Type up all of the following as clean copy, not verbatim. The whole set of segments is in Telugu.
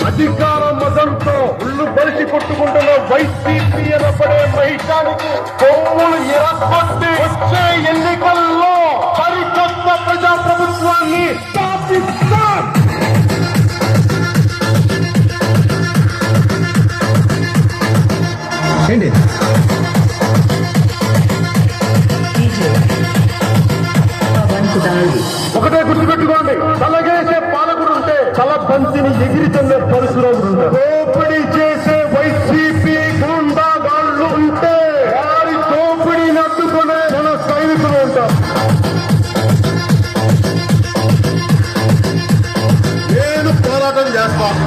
అధికార మదంతో ఉళ్ళు బలిసి కొట్టుకుంటున్న వైసీపీ అనబడే మహిళానికి కొమ్ములు ఎరగొట్టి వచ్చే ఎన్నికల్లో సరికొత్త ప్రజాప్రభుత్వాన్ని స్థాపిస్తాం. ఒకటే గుర్తుపెట్టుకోండి, తలగేసే పాలకుడుంటే తల బంతిని ఎగిరి చెందే పరశురాముడు, దోపిడీ చేసే వైసీపీ గుండాగాళ్ళు ఉంటే వారి దోపిడీని అడ్డుకునే మన సైనికులు ఉంటారు. నేను పోరాటం చేస్తాను.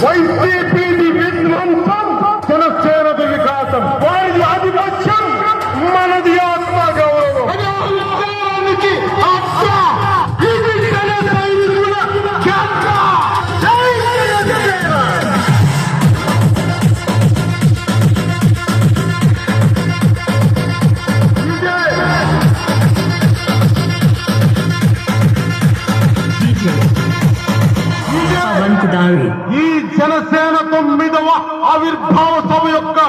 వైసీపీని విధ్వంసం, జనసేనది వికాసం, వారిది ఆధిపత్యం, మనది ఆత్మగౌరవం. ఈ జనసేన 9వ ఆవిర్భావ సభ యొక్క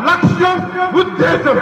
లక్ష్యం, ఉద్దేశం